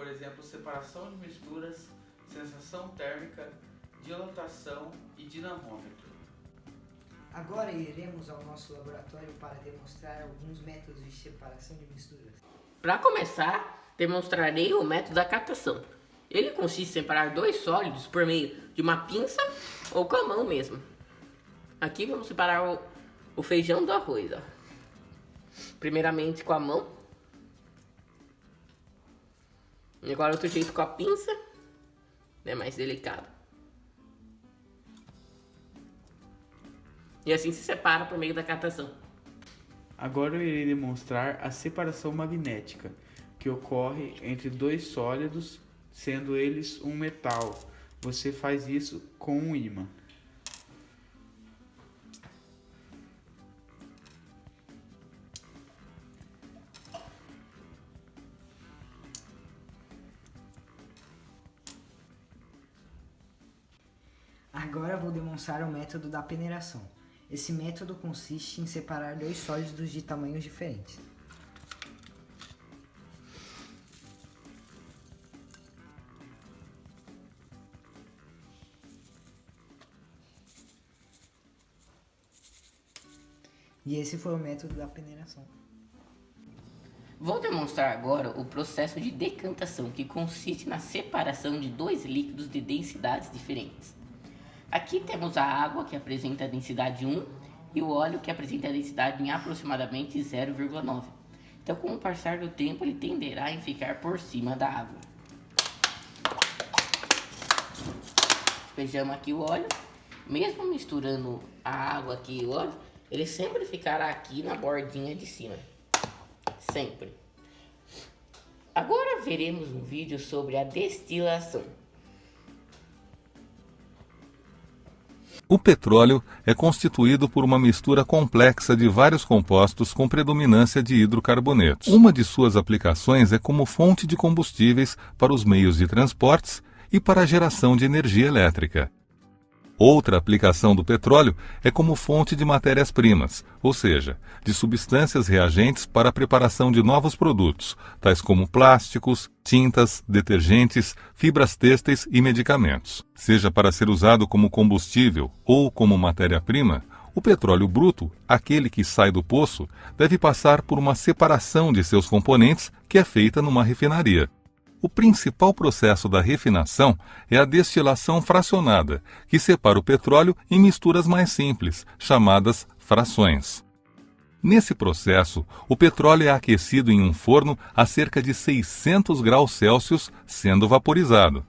por exemplo, separação de misturas, sensação térmica, dilatação e dinamômetro. Agora iremos ao nosso laboratório para demonstrar alguns métodos de separação de misturas. Para começar, demonstrarei o método da captação. Ele consiste em separar dois sólidos por meio de uma pinça ou com a mão mesmo. Aqui vamos separar o feijão do arroz. Ó. Primeiramente com a mão. E agora outro jeito com a pinça. É mais delicado. E assim se separa por meio da captação. Agora eu irei demonstrar a separação magnética, que ocorre entre dois sólidos, sendo eles um metal. Você faz isso com um ímã. Agora vou demonstrar o método da peneiração. Esse método consiste em separar dois sólidos de tamanhos diferentes. E esse foi o método da peneiração. Vou demonstrar agora o processo de decantação, que consiste na separação de dois líquidos de densidades diferentes. Aqui temos a água, que apresenta a densidade 1, e o óleo, que apresenta a densidade em aproximadamente 0,9. Então, com o passar do tempo, ele tenderá a ficar por cima da água. Despejamos aqui o óleo. Mesmo misturando a água aqui e o óleo, ele sempre ficará aqui na bordinha de cima. Sempre. Agora veremos um vídeo sobre a destilação. O petróleo é constituído por uma mistura complexa de vários compostos com predominância de hidrocarbonetos. Uma de suas aplicações é como fonte de combustíveis para os meios de transportes e para a geração de energia elétrica. Outra aplicação do petróleo é como fonte de matérias-primas, ou seja, de substâncias reagentes para a preparação de novos produtos, tais como plásticos, tintas, detergentes, fibras têxteis e medicamentos. Seja para ser usado como combustível ou como matéria-prima, o petróleo bruto, aquele que sai do poço, deve passar por uma separação de seus componentes que é feita numa refinaria. O principal processo da refinação é a destilação fracionada, que separa o petróleo em misturas mais simples, chamadas frações. Nesse processo, o petróleo é aquecido em um forno a cerca de 600 graus Celsius, sendo vaporizado.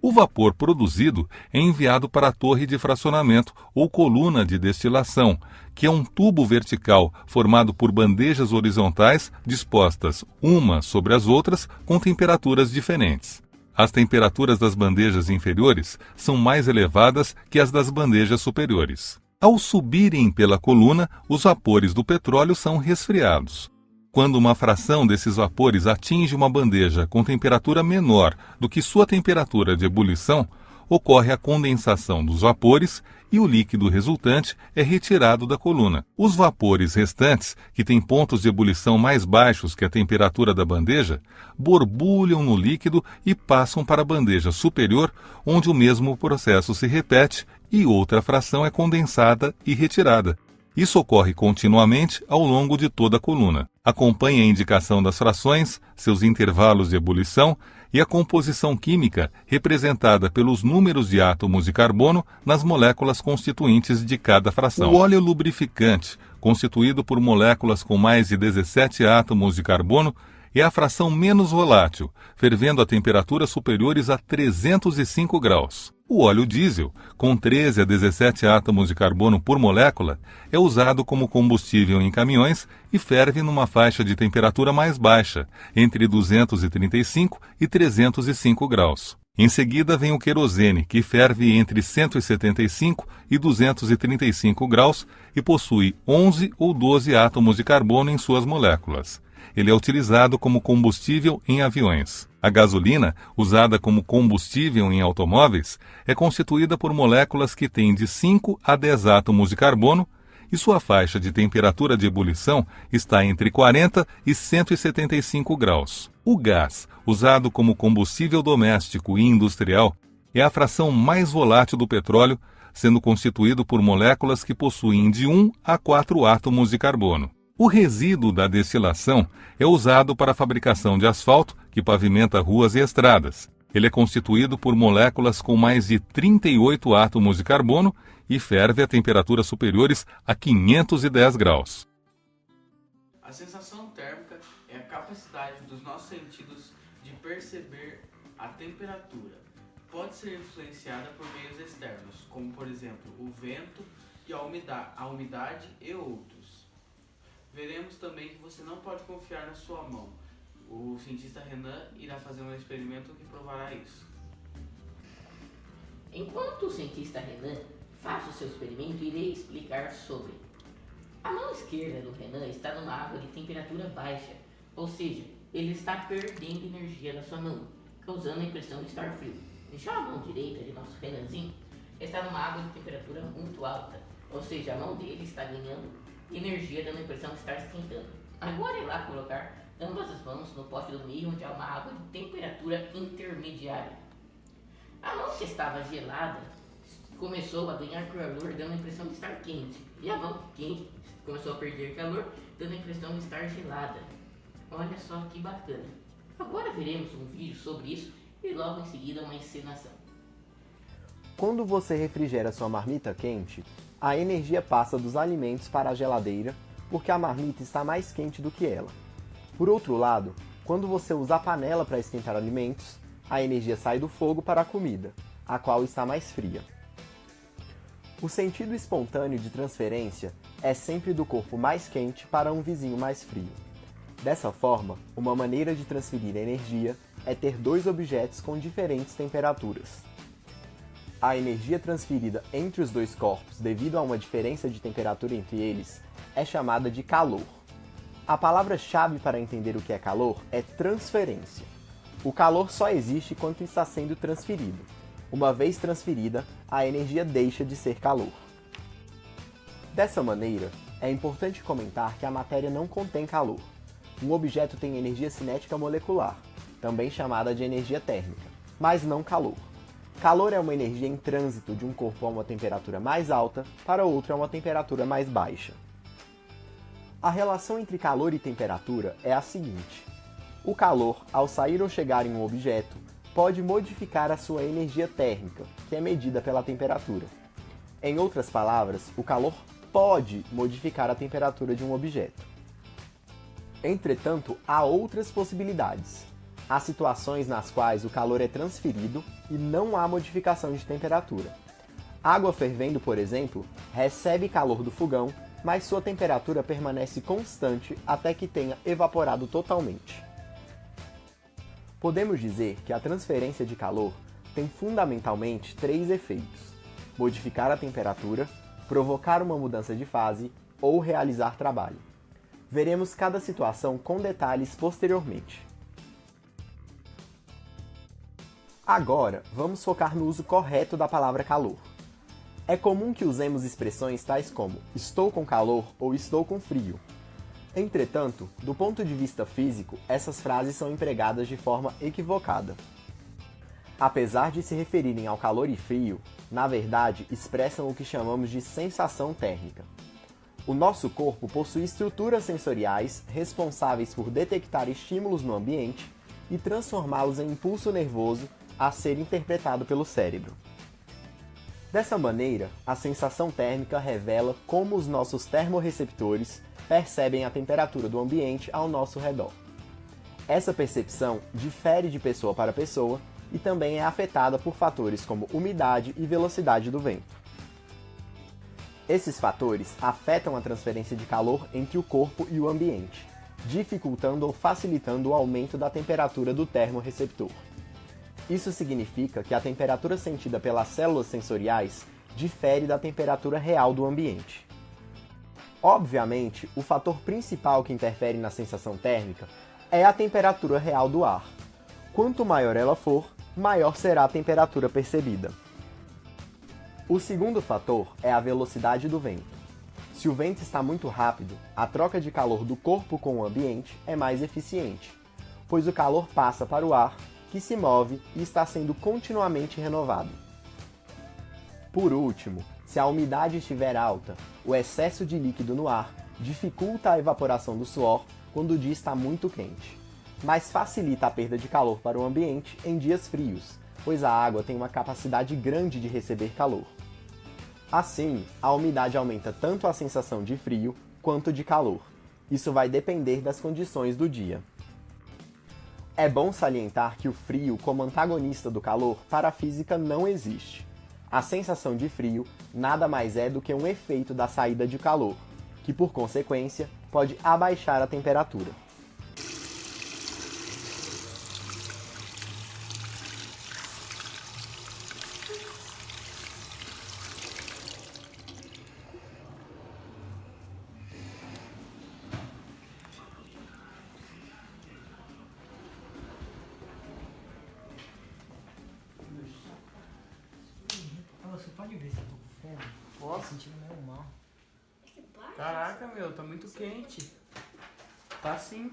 O vapor produzido é enviado para a torre de fracionamento ou coluna de destilação, que é um tubo vertical formado por bandejas horizontais dispostas umas sobre as outras com temperaturas diferentes. As temperaturas das bandejas inferiores são mais elevadas que as das bandejas superiores. Ao subirem pela coluna, os vapores do petróleo são resfriados. Quando uma fração desses vapores atinge uma bandeja com temperatura menor do que sua temperatura de ebulição, ocorre a condensação dos vapores e o líquido resultante é retirado da coluna. Os vapores restantes, que têm pontos de ebulição mais baixos que a temperatura da bandeja, borbulham no líquido e passam para a bandeja superior, onde o mesmo processo se repete e outra fração é condensada e retirada. Isso ocorre continuamente ao longo de toda a coluna. Acompanhe a indicação das frações, seus intervalos de ebulição e a composição química representada pelos números de átomos de carbono nas moléculas constituintes de cada fração. O óleo lubrificante, constituído por moléculas com mais de 17 átomos de carbono, é a fração menos volátil, fervendo a temperaturas superiores a 305 graus. O óleo diesel, com 13 a 17 átomos de carbono por molécula, é usado como combustível em caminhões e ferve numa faixa de temperatura mais baixa, entre 235 e 305 graus. Em seguida vem o querosene, que ferve entre 175 e 235 graus e possui 11 ou 12 átomos de carbono em suas moléculas. Ele é utilizado como combustível em aviões. A gasolina, usada como combustível em automóveis, é constituída por moléculas que têm de 5 a 10 átomos de carbono e sua faixa de temperatura de ebulição está entre 40 e 175 graus. O gás, usado como combustível doméstico e industrial, é a fração mais volátil do petróleo, sendo constituído por moléculas que possuem de 1 a 4 átomos de carbono. O resíduo da destilação é usado para a fabricação de asfalto, que pavimenta ruas e estradas. Ele é constituído por moléculas com mais de 38 átomos de carbono e ferve a temperaturas superiores a 510 graus. A sensação térmica é a capacidade dos nossos sentidos de perceber a temperatura. Pode ser influenciada por meios externos, como por exemplo o vento e a umidade e outros. Veremos também que você não pode confiar na sua mão. O cientista Renan irá fazer um experimento que provará isso. Enquanto o cientista Renan faz o seu experimento, irei explicar sobre. A mão esquerda do Renan está numa água de temperatura baixa, ou seja, ele está perdendo energia da sua mão, causando a impressão de estar frio. Já a mão direita de nosso Renanzinho está numa água de temperatura muito alta, ou seja, a mão dele está ganhando energia, dando a impressão de estar esquentando. Agora é lá colocar ambas as mãos no pote do meio, onde há uma água de temperatura intermediária. A mão que estava gelada começou a ganhar calor, dando a impressão de estar quente. E a mão quente começou a perder calor, dando a impressão de estar gelada. Olha só que bacana. Agora veremos um vídeo sobre isso e logo em seguida uma encenação. Quando você refrigera sua marmita quente, a energia passa dos alimentos para a geladeira porque a marmita está mais quente do que ela. Por outro lado, quando você usa a panela para esquentar alimentos, a energia sai do fogo para a comida, a qual está mais fria. O sentido espontâneo de transferência é sempre do corpo mais quente para um vizinho mais frio. Dessa forma, uma maneira de transferir energia é ter dois objetos com diferentes temperaturas. A energia transferida entre os dois corpos devido a uma diferença de temperatura entre eles é chamada de calor. A palavra-chave para entender o que é calor é transferência. O calor só existe quando está sendo transferido. Uma vez transferida, a energia deixa de ser calor. Dessa maneira, é importante comentar que a matéria não contém calor. Um objeto tem energia cinética molecular, também chamada de energia térmica, mas não calor. Calor é uma energia em trânsito de um corpo a uma temperatura mais alta para outro a uma temperatura mais baixa. A relação entre calor e temperatura é a seguinte: o calor, ao sair ou chegar em um objeto, pode modificar a sua energia térmica, que é medida pela temperatura. Em outras palavras, o calor pode modificar a temperatura de um objeto. Entretanto, há outras possibilidades. Há situações nas quais o calor é transferido e não há modificação de temperatura. Água fervendo, por exemplo, recebe calor do fogão, mas sua temperatura permanece constante até que tenha evaporado totalmente. Podemos dizer que a transferência de calor tem fundamentalmente três efeitos: modificar a temperatura, provocar uma mudança de fase ou realizar trabalho. Veremos cada situação com detalhes posteriormente. Agora, vamos focar no uso correto da palavra calor. É comum que usemos expressões tais como estou com calor ou estou com frio. Entretanto, do ponto de vista físico, essas frases são empregadas de forma equivocada. Apesar de se referirem ao calor e frio, na verdade expressam o que chamamos de sensação térmica. O nosso corpo possui estruturas sensoriais responsáveis por detectar estímulos no ambiente e transformá-los em impulso nervoso a ser interpretado pelo cérebro. Dessa maneira, a sensação térmica revela como os nossos termorreceptores percebem a temperatura do ambiente ao nosso redor. Essa percepção difere de pessoa para pessoa e também é afetada por fatores como umidade e velocidade do vento. Esses fatores afetam a transferência de calor entre o corpo e o ambiente, dificultando ou facilitando o aumento da temperatura do termorreceptor. Isso significa que a temperatura sentida pelas células sensoriais difere da temperatura real do ambiente. Obviamente, o fator principal que interfere na sensação térmica é a temperatura real do ar. Quanto maior ela for, maior será a temperatura percebida. O segundo fator é a velocidade do vento. Se o vento está muito rápido, a troca de calor do corpo com o ambiente é mais eficiente, pois o calor passa para o ar, que se move e está sendo continuamente renovado. Por último, se a umidade estiver alta, o excesso de líquido no ar dificulta a evaporação do suor quando o dia está muito quente, mas facilita a perda de calor para o ambiente em dias frios, pois a água tem uma capacidade grande de receber calor. Assim, a umidade aumenta tanto a sensação de frio quanto de calor. Isso vai depender das condições do dia. É bom salientar que o frio, como antagonista do calor, para a física não existe. A sensação de frio nada mais é do que um efeito da saída de calor, que por consequência pode abaixar a temperatura. Você pode ver se eu tô com febre? Posso? Tô sentindo meio mal. Caraca, meu, tá muito quente. Tá sim.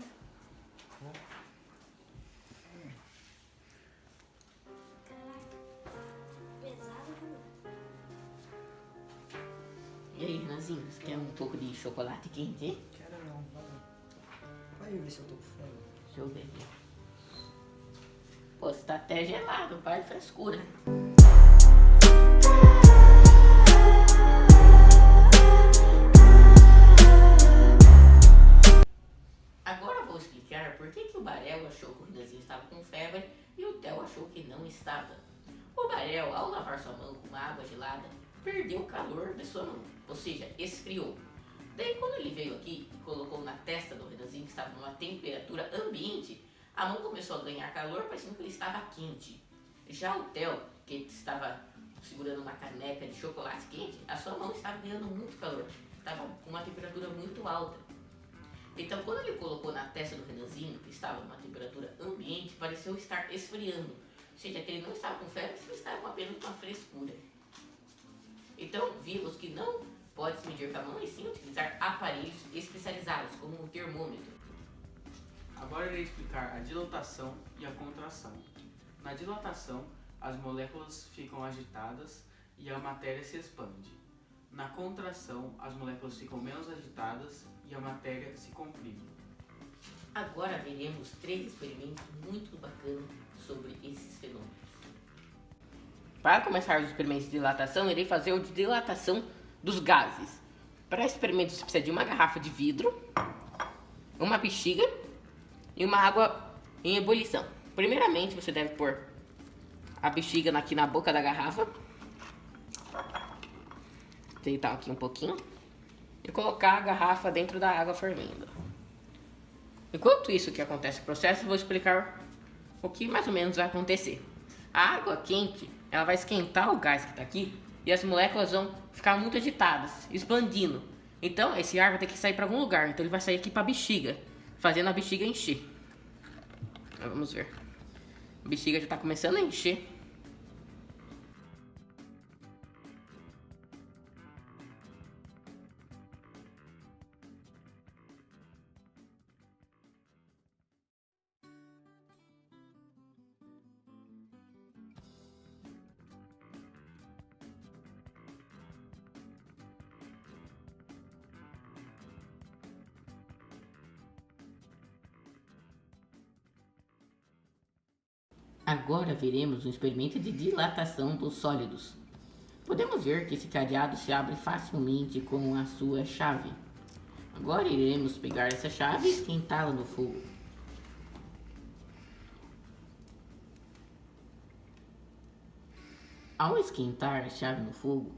E aí, Renanzinho, você quer um pouco de chocolate quente, hein? Quero não, valeu. Pode ver se eu tô com febre. Deixa eu ver aqui. Pô, você tá até gelado, para de frescura. Agora eu vou explicar por que o Barel achou que o Renanzinho estava com febre e o Theo achou que não estava. O Barel, ao lavar sua mão com água gelada, perdeu o calor de sua mão, ou seja, esfriou. Daí quando ele veio aqui e colocou na testa do Renanzinho, que estava numa temperatura ambiente, a mão começou a ganhar calor, parecendo que ele estava quente. Já o Theo, que estava segurando uma caneca de chocolate quente, a sua mão estava ganhando muito calor, estava com uma temperatura muito alta. Então quando ele colocou na testa do Renanzinho, que estava numa temperatura ambiente, pareceu estar esfriando. Ou seja, que ele não estava com febre, ele estava com apenas uma frescura. Então vimos que não pode se medir com a mão e sim utilizar aparelhos especializados, como um termômetro. Agora eu irei explicar a dilatação e a contração. Na dilatação, as moléculas ficam agitadas e a matéria se expande. Na contração, as moléculas ficam menos agitadas e a matéria se comprime. Agora veremos 3 experimentos muito bacanas sobre esses fenômenos. Para começar os experimentos de dilatação, irei fazer o de dilatação dos gases. Para esse experimento você precisa de uma garrafa de vidro, uma bexiga e uma água em ebulição. Primeiramente você deve pôr a bexiga aqui na boca da garrafa, deitar aqui um pouquinho e colocar a garrafa dentro da água fervendo. Enquanto isso que acontece o processo, eu vou explicar o que mais ou menos vai acontecer. A água quente, ela vai esquentar o gás que está aqui e as moléculas vão ficar muito agitadas, expandindo. Então esse ar vai ter que sair para algum lugar, então ele vai sair aqui para a bexiga, fazendo a bexiga encher. Vamos ver. A bexiga já está começando a encher. Agora veremos um experimento de dilatação dos sólidos. Podemos ver que esse cadeado se abre facilmente com a sua chave. Agora iremos pegar essa chave e esquentá-la no fogo. Ao esquentar a chave no fogo,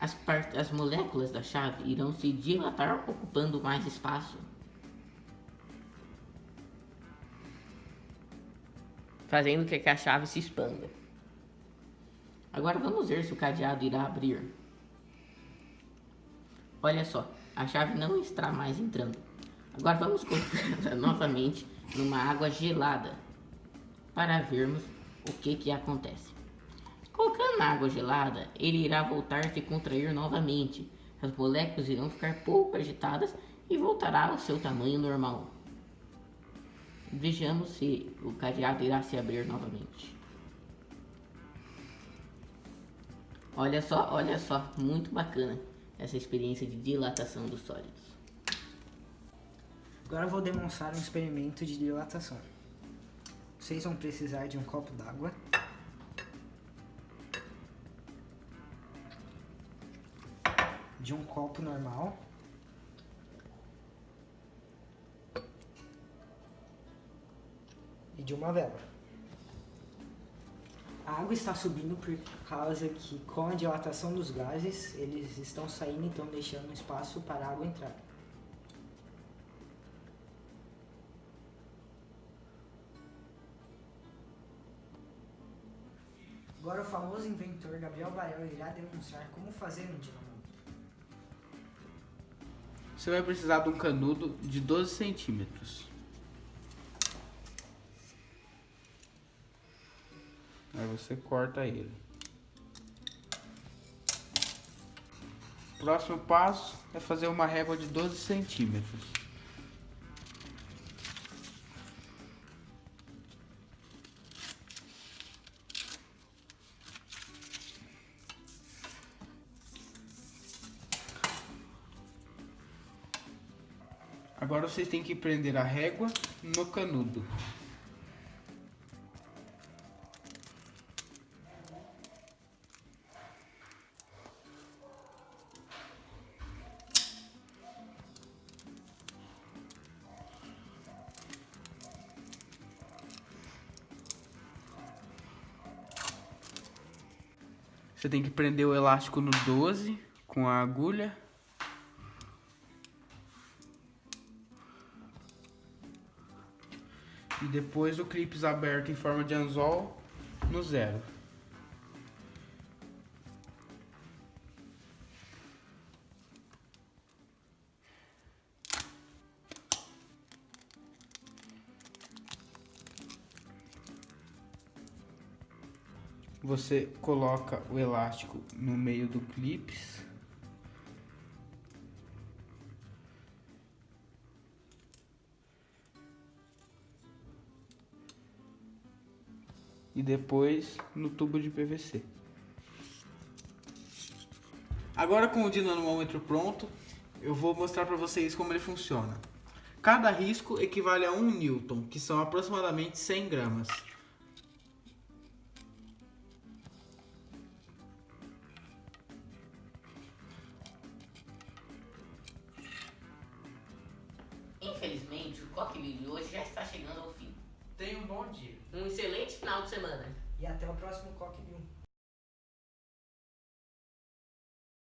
as moléculas da chave irão se dilatar, ocupando mais espaço, fazendo com que a chave se expanda. Agora vamos ver se o cadeado irá abrir. Olha só, a chave não está mais entrando. Agora vamos colocá-la novamente numa água gelada para vermos o que acontece. Colocando na água gelada, ele irá voltar a se contrair novamente. As moléculas irão ficar pouco agitadas e voltará ao seu tamanho normal. Vejamos se o cadeado irá se abrir novamente. Olha só, muito bacana essa experiência de dilatação dos sólidos. Agora eu vou demonstrar um experimento de dilatação. Vocês vão precisar de um copo d'água, de um copo normal, e de uma vela. A água está subindo por causa que, com a dilatação dos gases, eles estão saindo e estão deixando um espaço para a água entrar. Agora o famoso inventor Gabriel Varela irá demonstrar como fazer um dinamômetro. Você vai precisar de um canudo de 12 centímetros. Aí você corta ele. Próximo passo é fazer uma régua de 12 centímetros. Agora vocês têm que prender a régua no canudo. Você tem que prender o elástico no 12 com a agulha. E depois o clipe aberto em forma de anzol no 0. Você coloca o elástico no meio do clips. E depois no tubo de PVC. Agora, com o dinamômetro pronto, eu vou mostrar para vocês como ele funciona. Cada risco equivale a 1 Newton, que são aproximadamente 100 gramas. Infelizmente, o Coqueville de hoje já está chegando ao fim. Tenha um bom dia. Um excelente final de semana. E até o próximo Coque Bill.